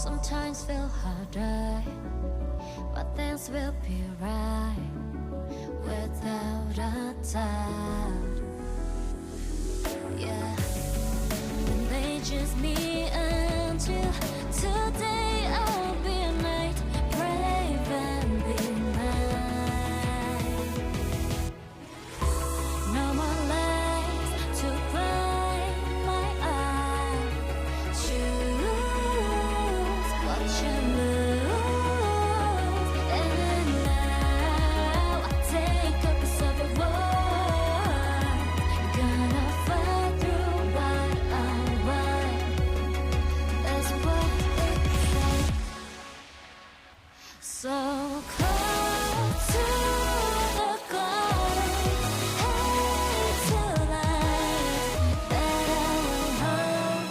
Sometimes feel harder, but things will be right without a doubt. Yeah, and they just me until today. I'll be a knight, brave and be mine. No more lies to blind my eye. Choose what you lose, and now I take a piece of your world. Gonna fight through what I want. That's what it says. So close to the glow, head to light that I will hold.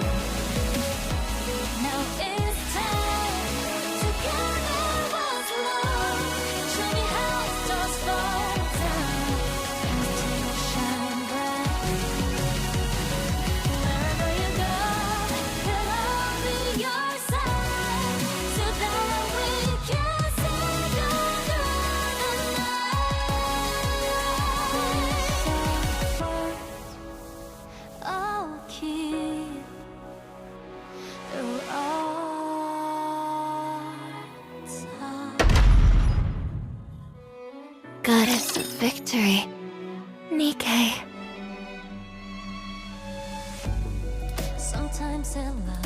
Now it's time to gather what's lost. Show me how stars fall down until you shine bright. Wherever you go, that I'll be your side, so that we can say goodnight. I'll keep through all time. Goddess of victory, Nikke. Sometimes in life.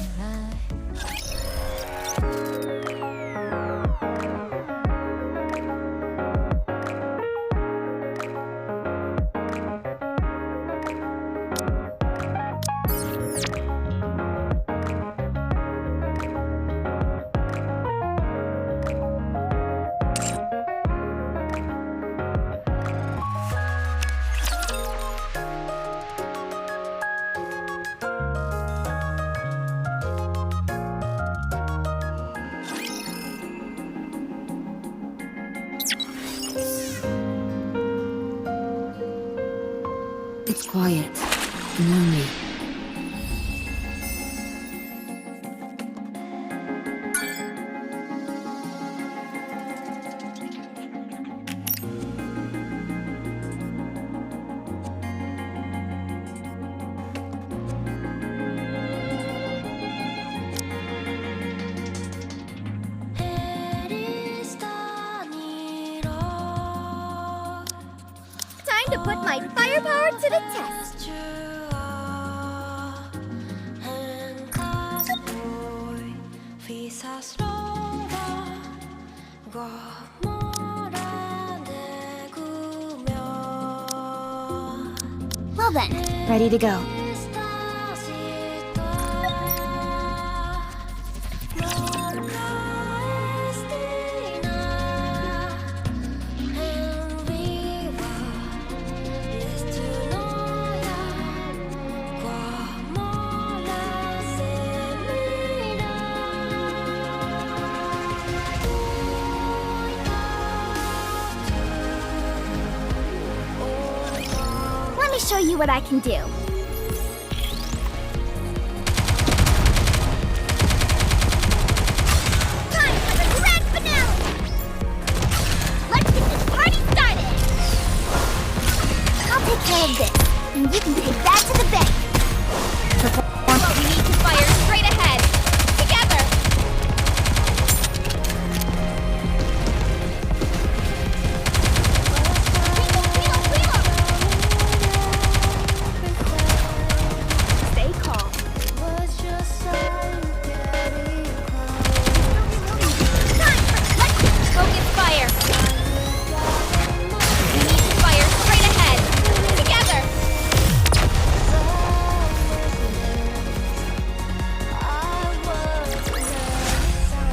It's quiet, lonely. Time to put my firepower to the test. Well then, Ready to go. let me show you what I can do. Time for the grand finale! Let's get this party started! I'll take care of this, and you can take that to the bank. But we need to fire straight ahead. Together! Stay calm. Time for let's focus fire. We need to fire straight ahead. Together!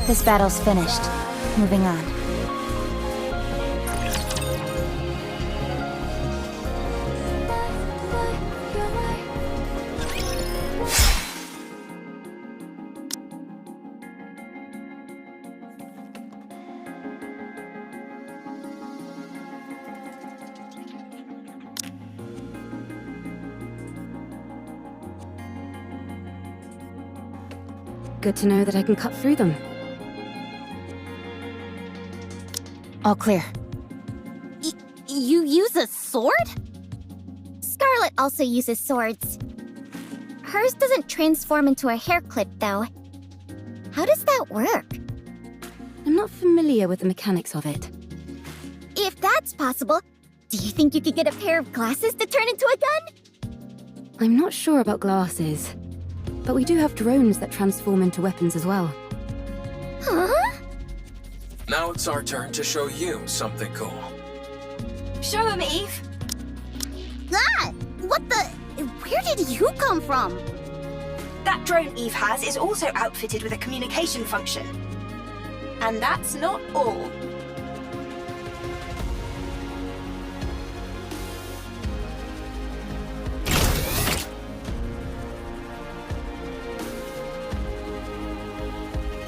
This battle's finished. Moving on. Good to know that I can cut through them. All clear. You use a sword? Scarlet also uses swords. Hers doesn't transform into a hair clip, though. How does that work? I'm not familiar with the mechanics of it. If that's possible, do you think you could get a pair of glasses to turn into a gun? I'm not sure about glasses, but we do have drones that transform into weapons as well. Huh? Now it's our turn to show you something cool. Show him, Eve. Ah! What the... Where did you come from? That drone Eve has is also outfitted with a communication function. And that's not all.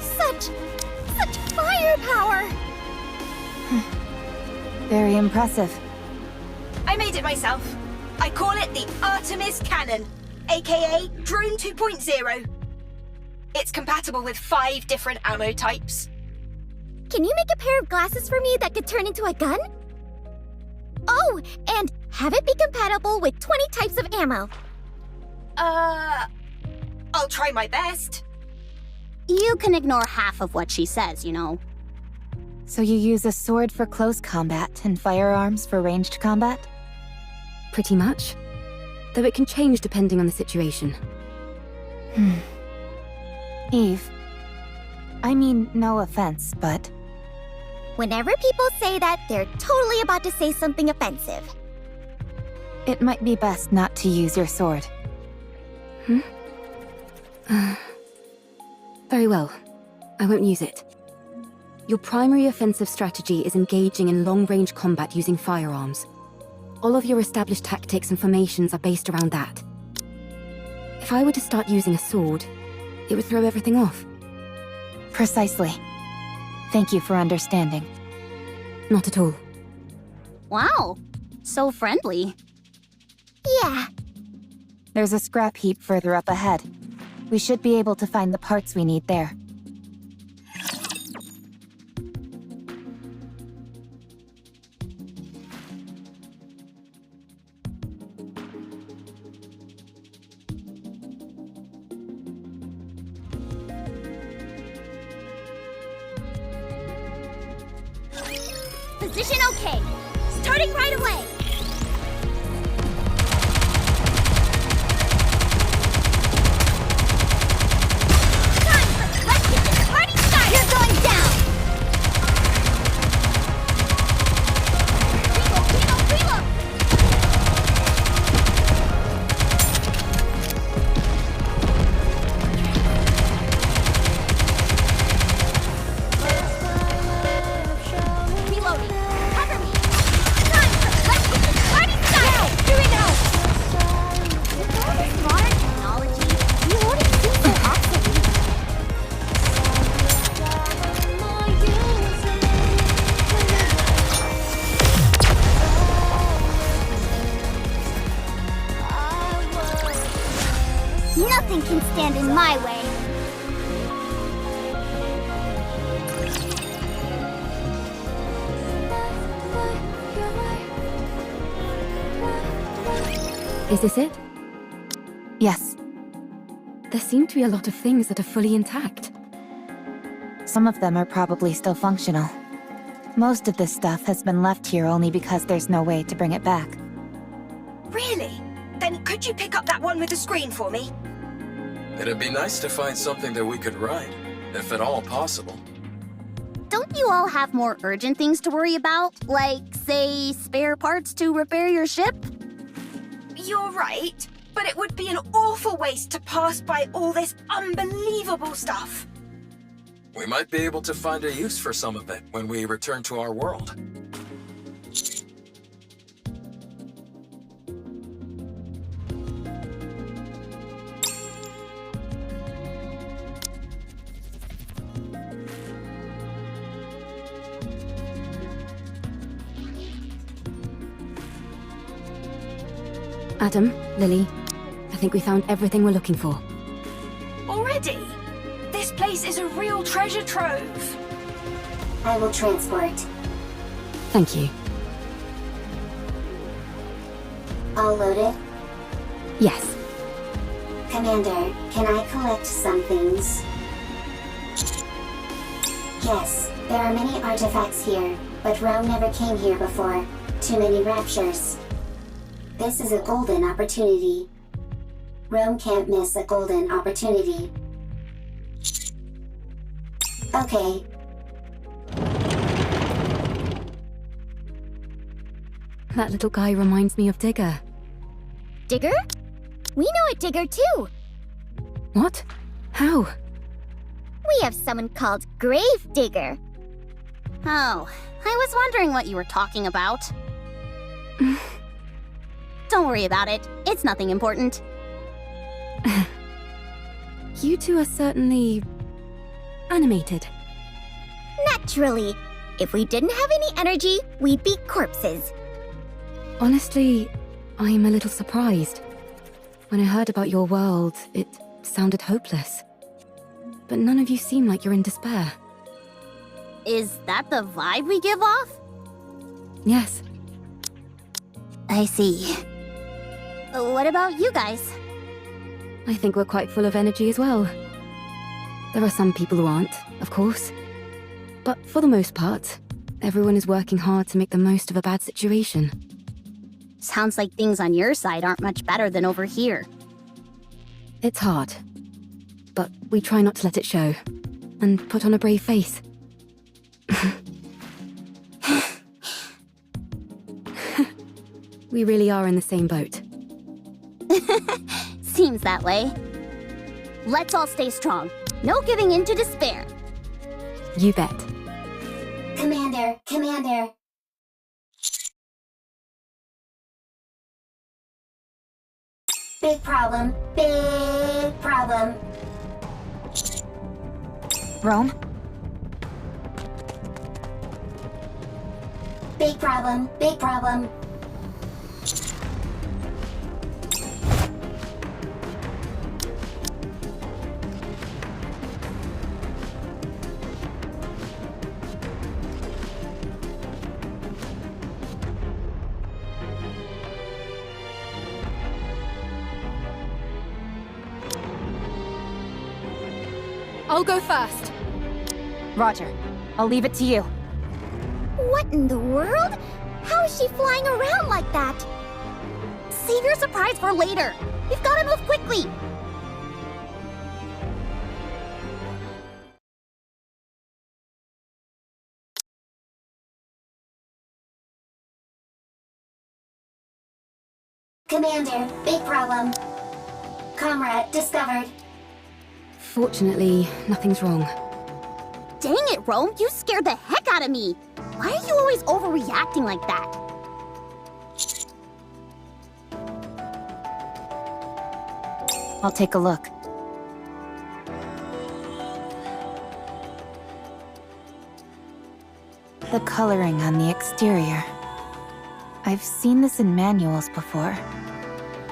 Such firepower! Very impressive. I made it myself. I call it the Artemis Cannon, aka Drone 2.0. It's compatible with 5 different ammo types. Can you make a pair of glasses for me that could turn into a gun? Oh, and have it be compatible with 20 types of ammo. I'll try my best. You can ignore half of what she says, you know. So you use a sword for close combat and firearms for ranged combat? Pretty much. Though it can change depending on the situation. Eve. I mean, no offense, but... Whenever people say that, they're totally about to say something offensive. it might be best not to use your sword. Very well. I won't use it. Your primary offensive strategy is engaging in long-range combat using firearms. All of your established tactics and formations are based around that. If I were to start using a sword, it would throw everything off. Precisely. Thank you for understanding. Not at all. Wow, so friendly. Yeah. There's a scrap heap further up ahead. We should be able to find the parts we need there. Position okay. Starting right away. Let's get this party started. You're going down. Reload. Reloading. Cover me. Let's get this party started. Do it now. With all this modern technology, reloading seems so obsolete. Nothing can stand in my way. Is this it? Yes, There seem to be a lot of things that are fully intact. some of them are probably still functional. Most of this stuff has been left here only because there's no way to bring it back. Really? Then could you pick up that one with the screen for me? It'd be nice to find something that we could ride, if at all possible. Don't you all have more urgent things to worry about? Like, say, spare parts to repair your ship? You're right, but it would be an awful waste to pass by all this unbelievable stuff. We might be able to find a use for some of it when we return to our world. Adam, Lily, I think we found everything we're looking for. Already? This place is a real treasure trove. I will transport. Thank you. All loaded? Yes. Commander, can I collect some things? Yes, there are many artifacts here, but Rome never came here before. Too many raptures. This is a golden opportunity. Rome can't miss a golden opportunity. Okay. That little guy reminds me of Digger. Digger? We know a Digger too. What? How? We have someone called Grave Digger. Oh, I was wondering what you were talking about. Don't worry about it. It's nothing important. You two are certainly animated. Naturally. If we didn't have any energy, we'd be corpses. Honestly, I'm a little surprised. When I heard about your world, it sounded hopeless. But none of you seem like you're in despair. Is that the vibe we give off? Yes. I see. What about you guys? I think we're quite full of energy as well. There are some people who aren't, of course. But for the most part, everyone is working hard to make the most of a bad situation. Sounds like things on your side aren't much better than over here. It's hard. But we try not to let it show. And put on a brave face. We really are in the same boat. Seems that way. Let's all stay strong. No giving in to despair. You bet. Commander. Big problem. Rome? Big problem. I'll go first. Roger. I'll leave it to you. What in the world? How is she flying around like that? Save your surprise for later. We've got to move quickly. Commander, big problem. Comrade discovered. Fortunately, nothing's wrong. Dang it, Rome. You scared the heck out of me. Why are you always overreacting like that? I'll take a look. The coloring on the exterior. I've seen this in manuals before.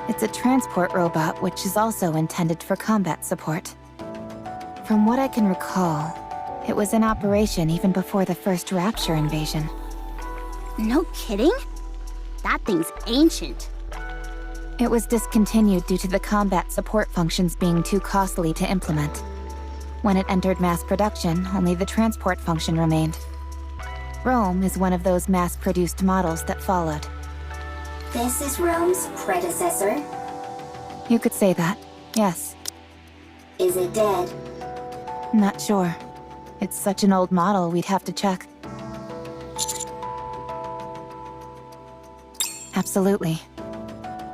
It's a transport robot which is also intended for combat support. From what I can recall, it was in operation even before the first Rapture invasion. No kidding? That thing's ancient. It was discontinued due to the combat support functions being too costly to implement. When it entered mass production, only the transport function remained. Rome is one of those mass-produced models that followed. This is Rome's predecessor. You could say that, yes. Is it dead? Not sure. It's such an old model, we'd have to check. Absolutely.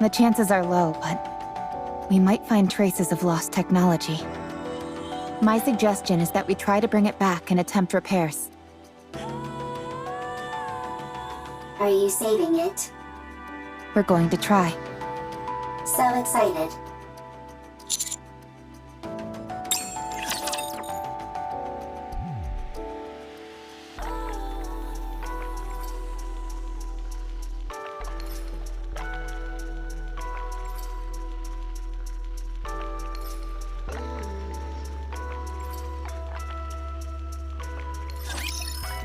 The chances are low, but we might find traces of lost technology. My suggestion is that we try to bring it back and attempt repairs. Are you saving it? We're going to try. So excited.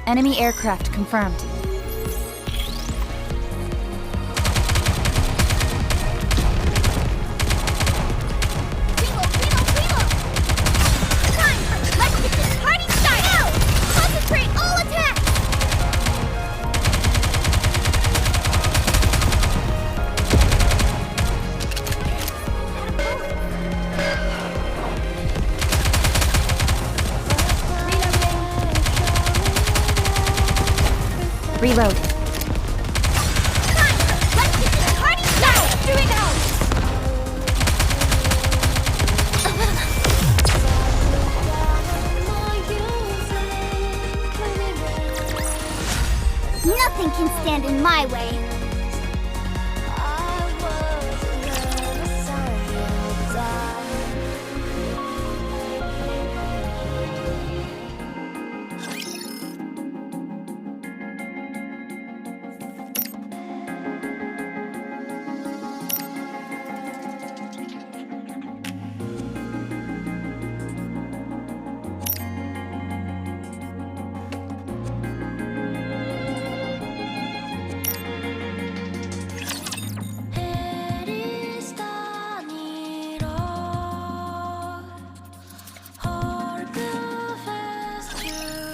Enemy aircraft confirmed. Let's get this party started! Now! Concentrate all attacks! Reload. Let's get this party started! Do it now! Nothing can stand in my way.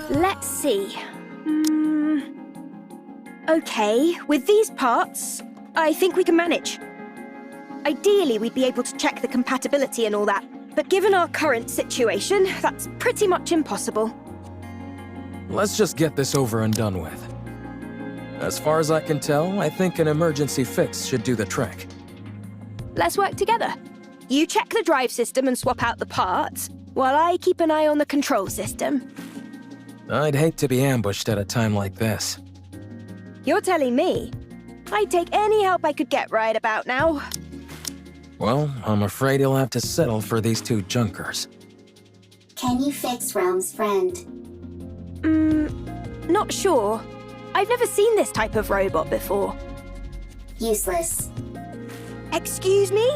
Let's see. Okay, with these parts, I think we can manage. Ideally, we'd be able to check the compatibility and all that, but given our current situation, that's pretty much impossible. Let's just get this over and done with. As far as I can tell, I think an emergency fix should do the trick. Let's work together. You check the drive system and swap out the parts, while I keep an eye on the control system. I'd hate to be ambushed at a time like this. You're telling me? I'd take any help I could get right about now. Well, I'm afraid you'll have to settle for these two junkers. Can you fix Rome's friend? Not sure. I've never seen this type of robot before. Useless. Excuse me?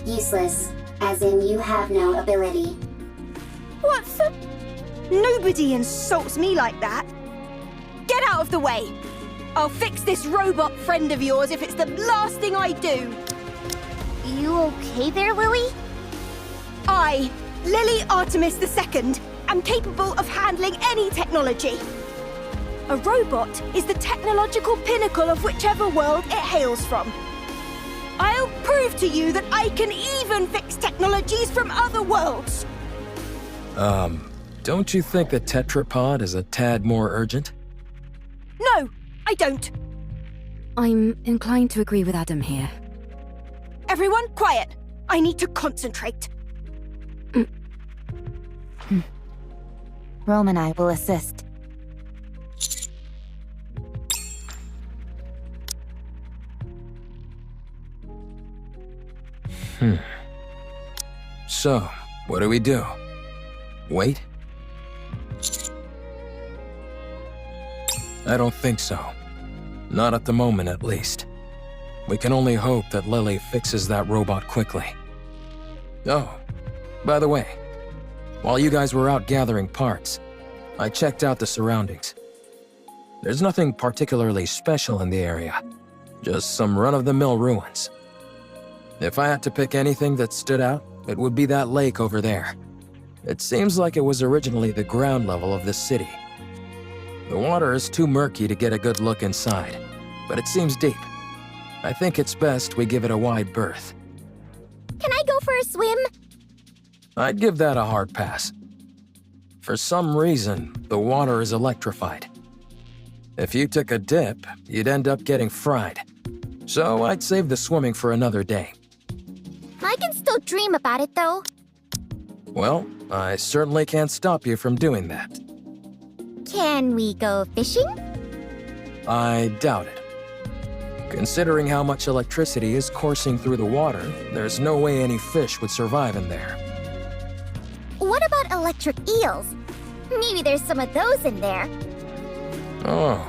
Useless, as in you have no ability. What the? Nobody insults me like that. Get out of the way. I'll fix this robot friend of yours if it's the last thing I do. You okay there, Lily? I, Lily Artemis II, am capable of handling any technology. A robot is the technological pinnacle of whichever world it hails from. I'll prove to you that I can even fix technologies from other worlds. Don't you think the tetrapod is a tad more urgent? No, I don't. I'm inclined to agree with Adam here. Everyone, quiet. I need to concentrate. Rome and I will assist. So, what do we do? Wait? I don't think so. Not at the moment, at least. We can only hope that Lily fixes that robot quickly. Oh, by the way, while you guys were out gathering parts, I checked out the surroundings. There's nothing particularly special in the area, just some run-of-the-mill ruins. If I had to pick anything that stood out, it would be that lake over there. It seems like it was originally the ground level of this city. The water is too murky to get a good look inside, but it seems deep. I think it's best we give it a wide berth. Can I go for a swim? I'd give that a hard pass. For some reason, the water is electrified. If you took a dip, you'd end up getting fried. So I'd save the swimming for another day. I can still dream about it, though. Well, I certainly can't stop you from doing that. Can we go fishing? I doubt it. Considering how much electricity is coursing through the water, there's no way any fish would survive in there. What about electric eels? Maybe there's some of those in there. Oh,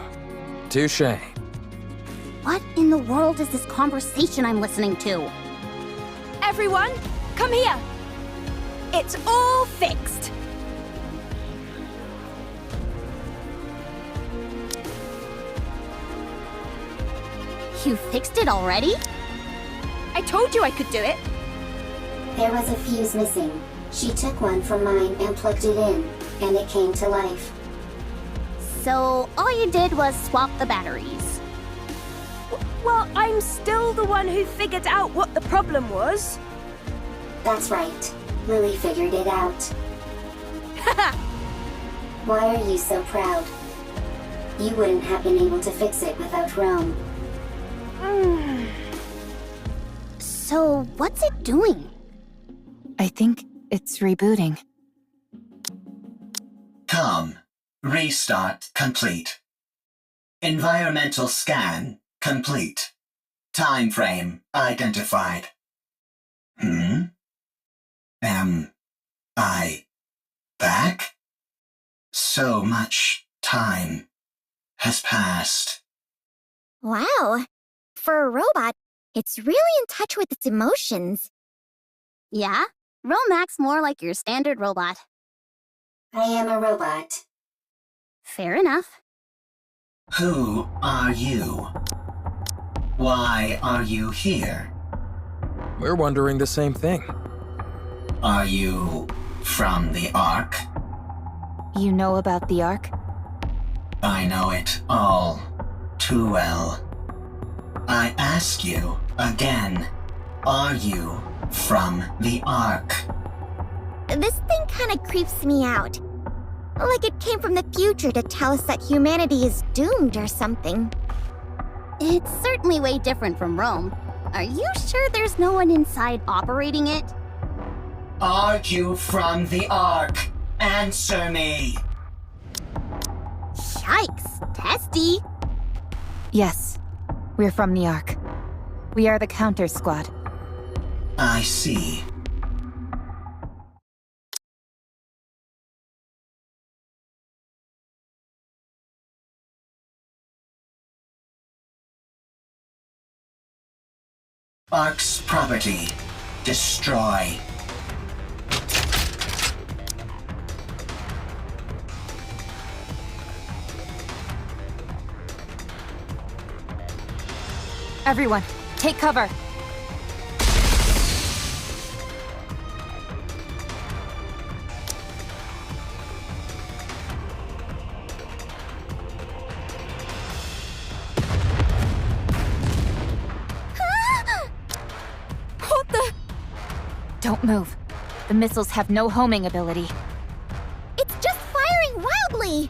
touché. What in the world is this conversation I'm listening to? Everyone, come here. It's all fixed. You fixed it already? I told you I could do it. There was a fuse missing. She took one from mine and plugged it in, and it came to life. So, all you did was swap the batteries. Well, I'm still the one who figured out what the problem was. That's right. Lily figured it out. Why are you so proud? You wouldn't have been able to fix it without Rome. So, what's it doing? I think it's rebooting. Com. Restart complete. Environmental scan complete. Time frame identified. Am I back? So much time has passed. Wow. For a robot, it's really in touch with its emotions. Yeah? Rome acts more like your standard robot. I am a robot. Fair enough. Who are you? Why are you here? We're wondering the same thing. Are you from the Ark? You know about the Ark? I know it all too well. I ask you again, are you from the Ark? This thing kinda creeps me out. Like it came from the future to tell us that humanity is doomed or something. It's certainly way different from Rome. Are you sure there's no one inside operating it? Are you from the Ark? Answer me! Yikes, testy. Yes. We're from the Ark. We are the counter squad. I see. Ark's property. Destroy. Everyone, take cover. What the? Don't move. The missiles have no homing ability. It's just firing wildly!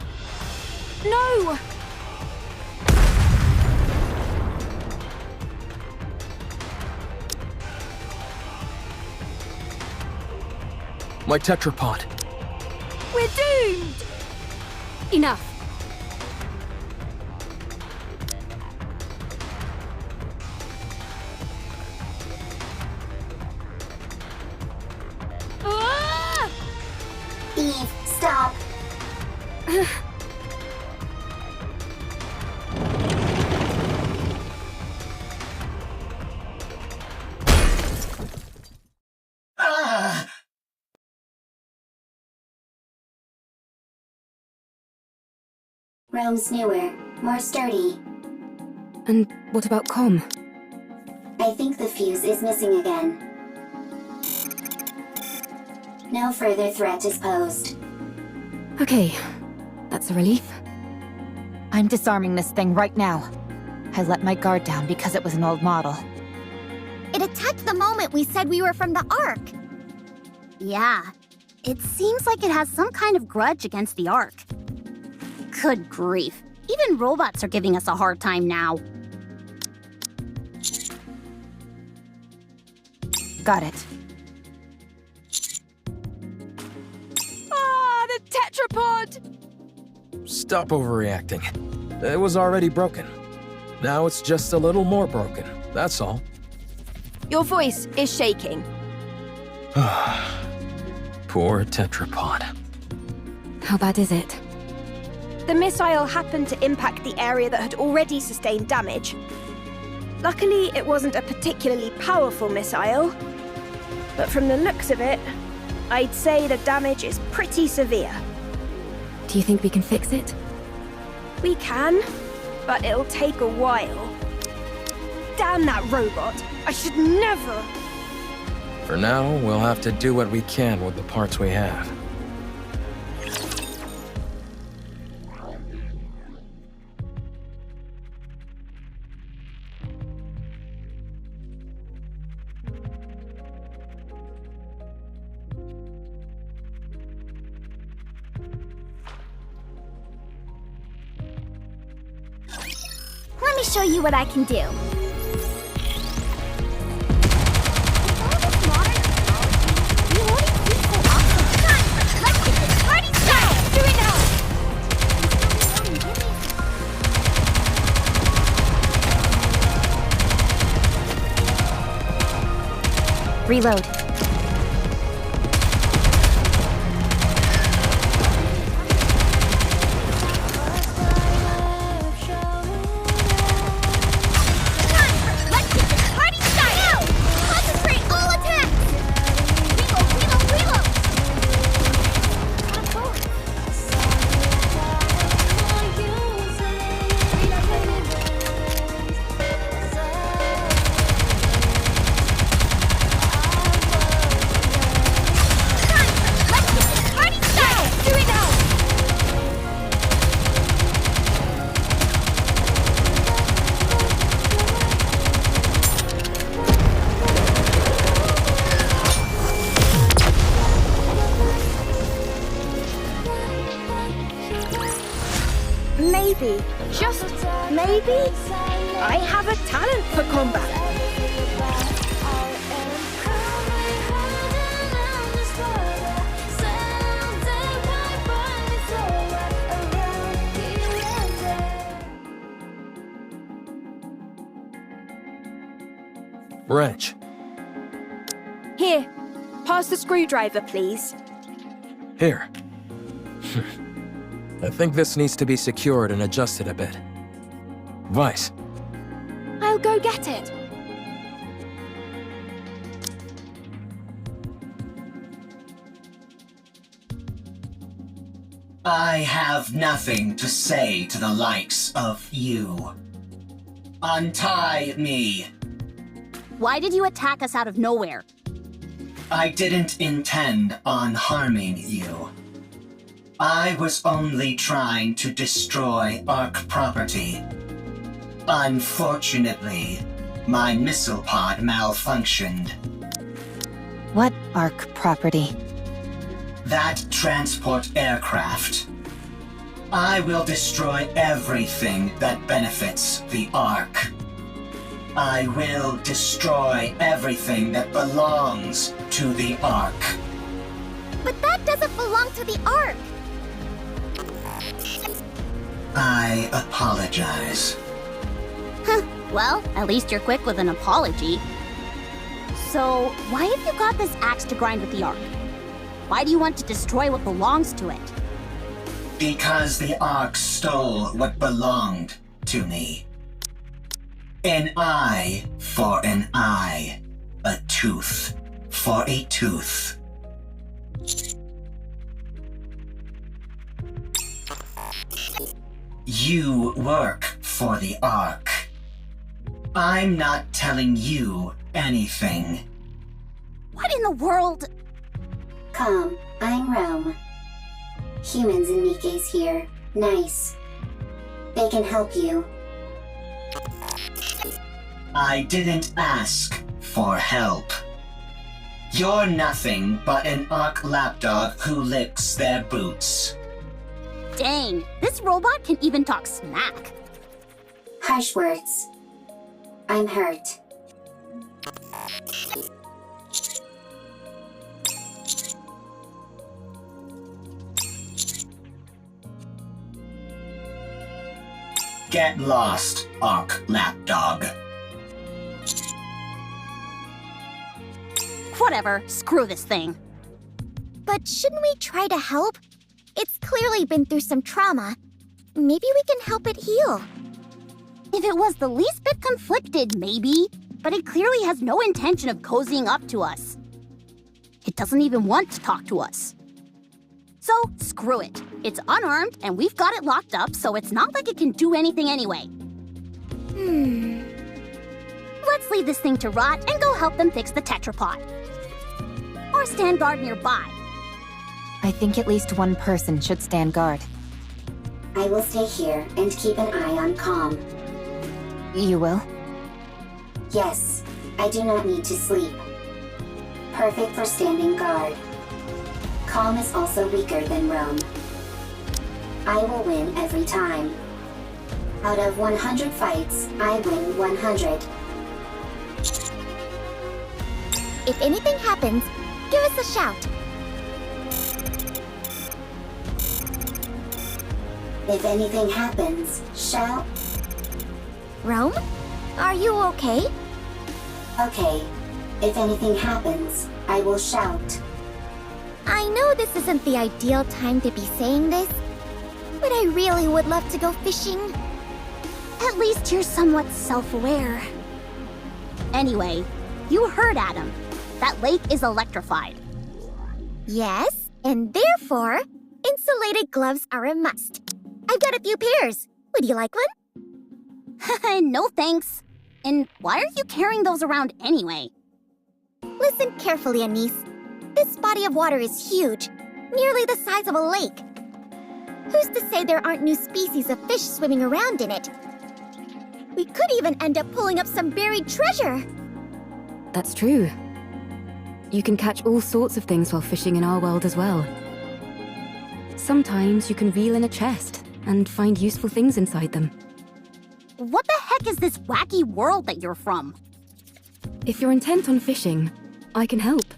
No! Like tetrapod. We're doomed! Enough. Ah! Eve, stop! Ah! Rome's newer, more sturdy. And what about Com? I think the fuse is missing again. No further threat is posed. Okay, that's a relief. I'm disarming this thing right now. I let my guard down because it was an old model. It attacked the moment we said we were from the Ark. Yeah. It seems like it has some kind of grudge against the Ark. Good grief. Even robots are giving us a hard time now. Got it. Ah, the tetrapod! Stop overreacting. It was already broken. Now it's just a little more broken, that's all. Your voice is shaking. Poor tetrapod. How bad is it? The missile happened to impact the area that had already sustained damage. Luckily, it wasn't a particularly powerful missile. But from the looks of it, I'd say the damage is pretty severe. Do you think we can fix it? We can, but it'll take a while. Damn that robot! I should never... For now, we'll have to do what we can with the parts we have. Let me show you what I can do. Reload. Maybe, just maybe, I have a talent for combat. Wrench. Here, pass the screwdriver, please. Here. I think this needs to be secured and adjusted a bit. Vice. I'll go get it. I have nothing to say to the likes of you. Untie me. Why did you attack us out of nowhere? I didn't intend on harming you. I was only trying to destroy Ark property. Unfortunately, my missile pod malfunctioned. What Ark property? That transport aircraft. I will destroy everything that benefits the Ark. I will destroy everything that belongs to the Ark. But that doesn't belong to the Ark. I apologize. Well, at least you're quick with an apology. So, why have you got this axe to grind with the Ark? Why do you want to destroy what belongs to it? Because the Ark stole what belonged to me. An eye for an eye. A tooth for a tooth. You work for the Ark. I'm not telling you anything. What in the world? Calm, I'm Rome. Humans and Nikke's here. Nice. They can help you. I didn't ask for help. You're nothing but an Ark lapdog who licks their boots. Dang, this robot can even talk smack. Harsh words. I'm hurt. Get lost, Ark lapdog. Whatever, screw this thing. But shouldn't we try to help? It's clearly been through some trauma. Maybe we can help it heal. If it was the least bit conflicted, maybe. But it clearly has no intention of cozying up to us. It doesn't even want to talk to us. So, screw it. It's unarmed, and we've got it locked up, so it's not like it can do anything anyway. leave this thing to rot and go help them fix the tetrapod. Or stand guard nearby. I think at least one person should stand guard. I will stay here and keep an eye on Calm. You will? Yes, I do not need to sleep. Perfect for standing guard. Calm is also weaker than Rome. I will win every time. Out of 100 fights, I win 100. If anything happens, give us a shout. If anything happens, shout. Rome? Are you okay? Okay. If anything happens, I will shout. I know this isn't the ideal time to be saying this, but I really would love to go fishing. At least you're somewhat self-aware. Anyway, you heard Adam. That lake is electrified. Yes, and therefore, insulated gloves are a must. I've got a few pairs. Would you like one? No thanks. And why are you carrying those around anyway? Listen carefully, Anise. This body of water is huge, nearly the size of a lake. Who's to say there aren't new species of fish swimming around in it? We could even end up pulling up some buried treasure. That's true. You can catch all sorts of things while fishing in our world as well. Sometimes you can reel in a chest and find useful things inside them. What the heck is this wacky world that you're from? If you're intent on fishing, I can help.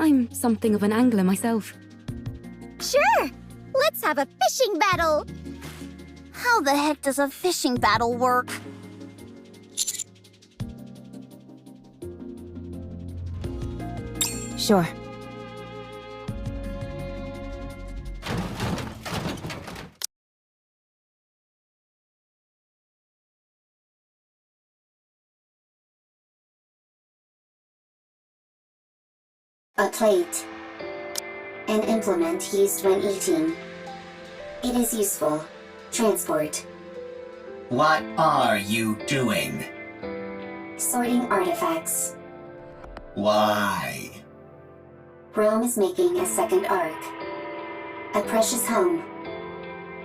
I'm something of an angler myself. Sure! Let's have a fishing battle! How the heck does a fishing battle work? Sure. A plate. An implement used when eating. It is useful. Transport. What are you doing? Sorting artifacts. Why? Rome is making a second arc. A precious home.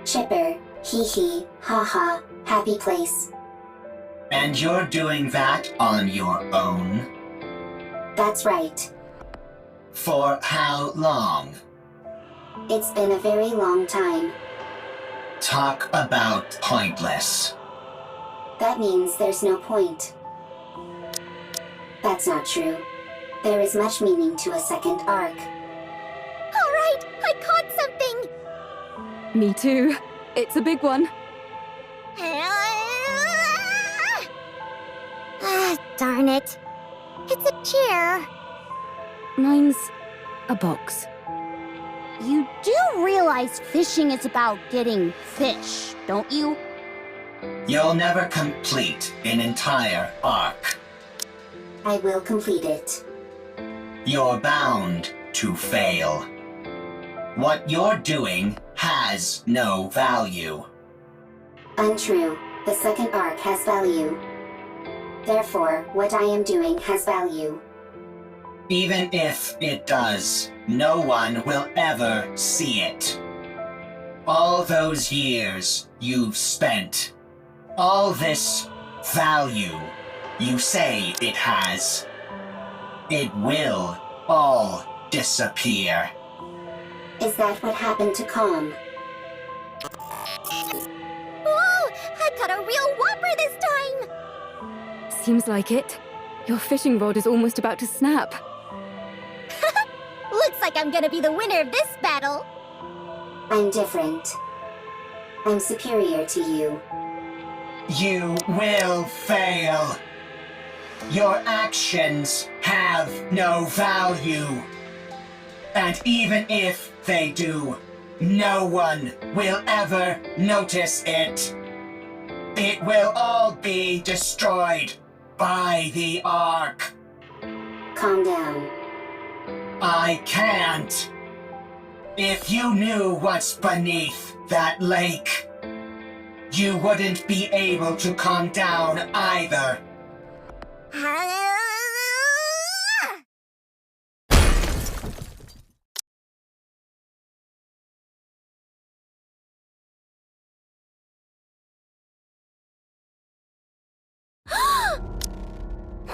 Chipper, hee hee, ha ha, happy place. And you're doing that on your own? That's right. For how long? It's been a very long time. Talk about pointless. That means there's no point. That's not true. There is much meaning to a second arc. All right, I caught something! Me too. It's a big one. Ah, darn it. It's a chair. Mine's a box. You do realize fishing is about getting fish, don't you? You'll never complete an entire arc. I will complete it. You're bound to fail. What you're doing has no value. Untrue. The second arc has value. Therefore, what I am doing has value. Even if it does, no one will ever see it. All those years you've spent, all this value you say it has, it will all disappear. Is that what happened to Calm? Whoa! I caught a real whopper this time! Seems like it. Your fishing rod is almost about to snap. Looks like I'm gonna be the winner of this battle. I'm different. I'm superior to you. You will fail. Your actions have no value. And even if they do, no one will ever notice it. It will all be destroyed by the Ark. Calm down. I can't. If you knew what's beneath that lake, you wouldn't be able to calm down either.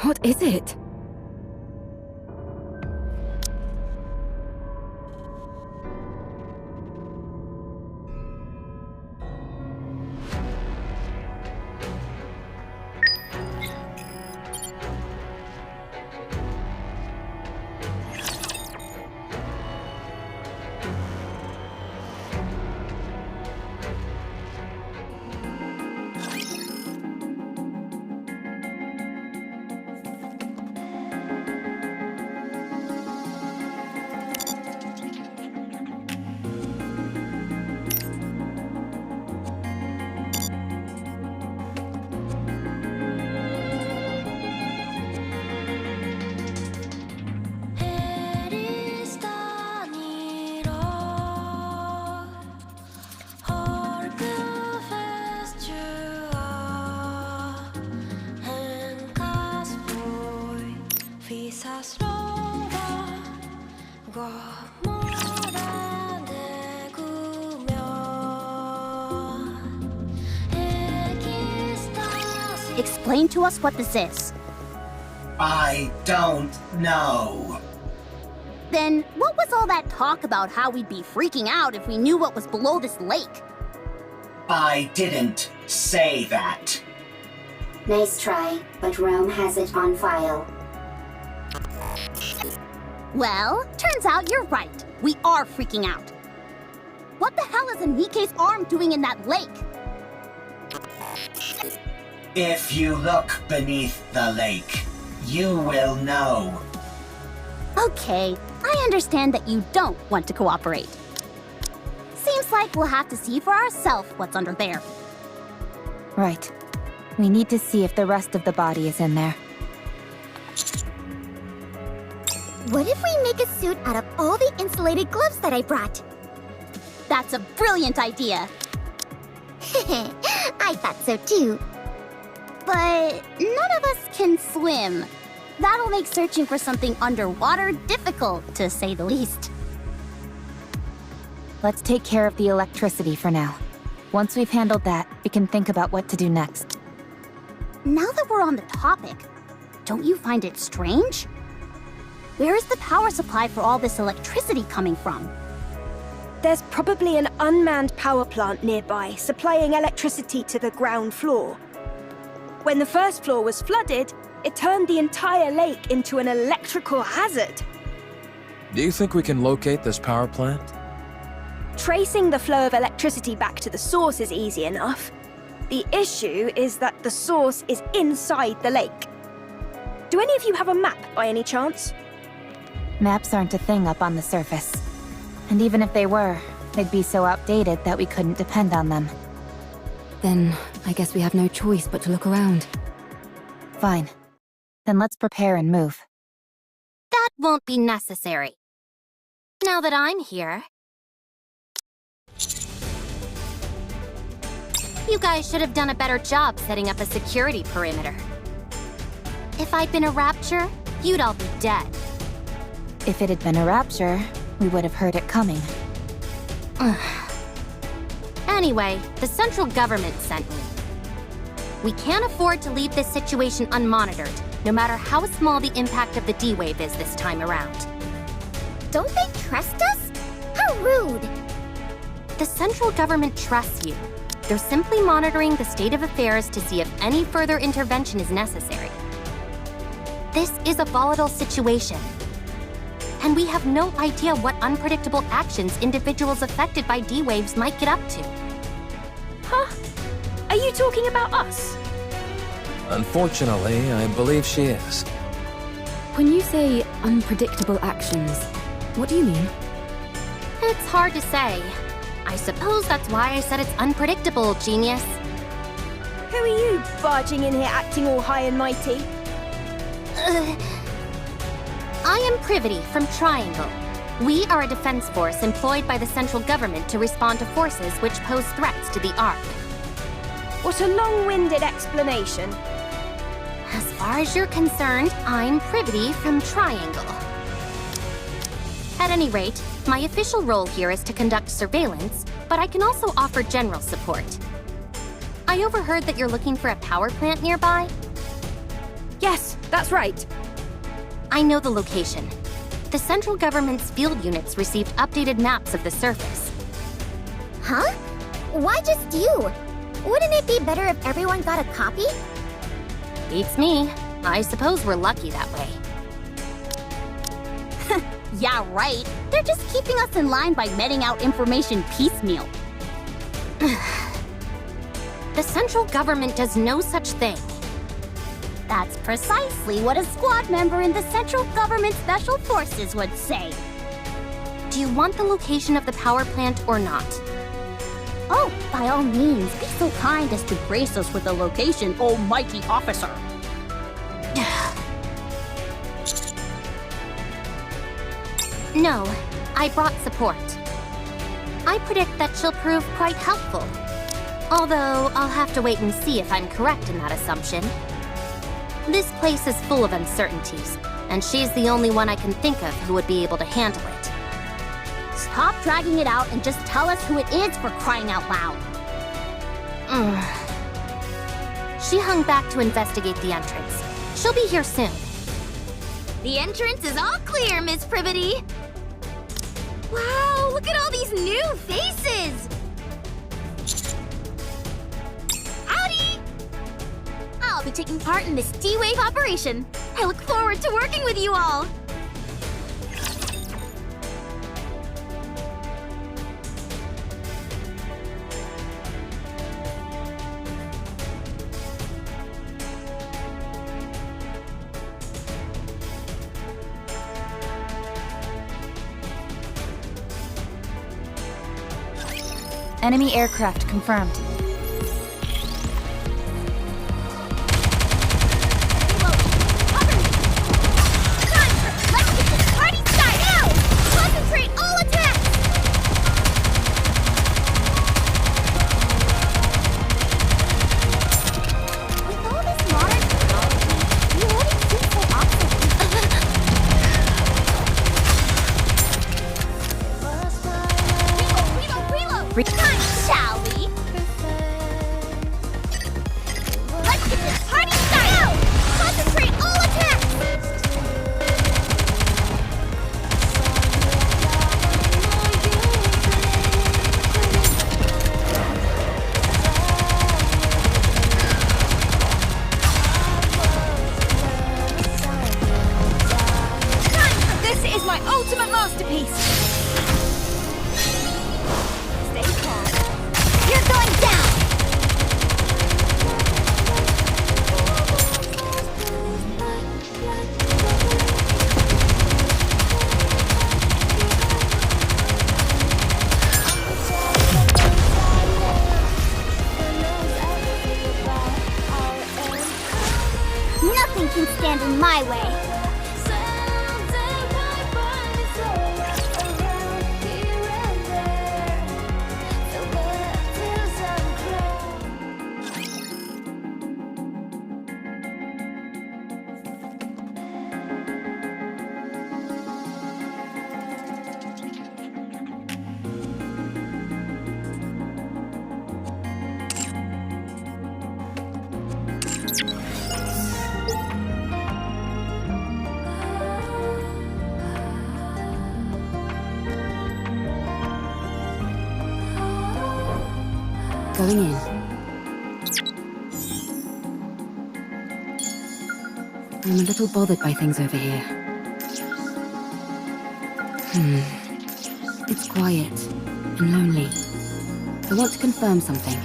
What is it? Explain to us what this is. I don't know. Then what was all that talk about how we'd be freaking out if we knew what was below this lake? I didn't say that. Nice try, but Rome has it on file. Well, turns out you're right. We are freaking out. What the hell is Nikke's arm doing in that lake? If you look beneath the lake, you will know. Okay, I understand that you don't want to cooperate. Seems like we'll have to see for ourselves what's under there. Right. We need to see if the rest of the body is in there. What if we make a suit out of all the insulated gloves that I brought? That's a brilliant idea. I thought so too. But none of us can swim. That'll make searching for something underwater difficult, to say the least. Let's take care of the electricity for now. Once we've handled that, we can think about what to do next. Now that we're on the topic, don't you find it strange? Where is the power supply for all this electricity coming from? There's probably an unmanned power plant nearby, supplying electricity to the ground floor. When the first floor was flooded, it turned the entire lake into an electrical hazard. Do you think we can locate this power plant? Tracing the flow of electricity back to the source is easy enough. The issue is that the source is inside the lake. Do any of you have a map by any chance? Maps aren't a thing up on the surface. And even if they were, they'd be so outdated that we couldn't depend on them. Then I guess we have no choice but to look around. Fine. Then let's prepare and move. That won't be necessary. Now that I'm here. You guys should have done a better job setting up a security perimeter. If I'd been a Rapture, you'd all be dead. If it had been a Rapture, we would have heard it coming. Anyway, the central government sent me. We can't afford to leave this situation unmonitored, no matter how small the impact of the D-Wave is this time around. Don't they trust us? How rude! The central government trusts you. They're simply monitoring the state of affairs to see if any further intervention is necessary. This is a volatile situation. And we have no idea what unpredictable actions individuals affected by D-Waves might get up to. Huh? Are you talking about us? Unfortunately, I believe she is. When you say unpredictable actions, what do you mean? It's hard to say. I suppose that's why I said it's unpredictable, genius. Who are you, barging in here acting all high and mighty? I am Privity from Triangle. We are a defense force employed by the central government to respond to forces which pose threats to the Ark. What a long-winded explanation. As far as you're concerned, I'm Privity from Triangle. At any rate, my official role here is to conduct surveillance, but I can also offer general support. I overheard that you're looking for a power plant nearby. Yes, that's right. I know the location. The central government's field units received updated maps of the surface. Huh? Why just you? Wouldn't it be better if everyone got a copy? Beats me. I suppose we're lucky that way. Yeah, right. They're just keeping us in line by meting out information piecemeal. The central government does no such thing. That's precisely what a squad member in the Central Government Special Forces would say. Do you want the location of the power plant or not? Oh, by all means, be so kind as to grace us with the location, oh mighty officer. No, I brought support. I predict that she'll prove quite helpful. Although, I'll have to wait and see if I'm correct in that assumption. This place is full of uncertainties, and she's the only one I can think of who would be able to handle it. Stop dragging it out and just tell us who it is, for crying out loud. She hung back to investigate the entrance. She'll be here soon. The entrance is all clear, Miss Privity. Wow, look at all these new faces! Howdy! I'll be taking part in this T-Wave operation. I look forward to working with you all. Enemy aircraft confirmed. Shall we? Let's get this party started! Concentrate all attacks! This is my ultimate masterpiece. You're going down! Nothing can stand in my way. Going in. I'm a little bothered by things over here. It's quiet and lonely. I want to confirm something.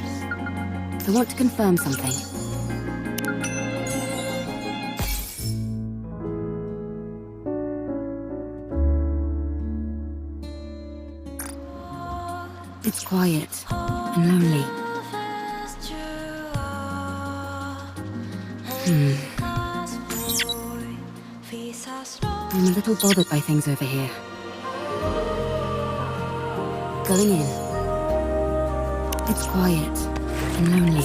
It's quiet and lonely. I'm a little bothered by things over here. Going in. It's quiet and lonely.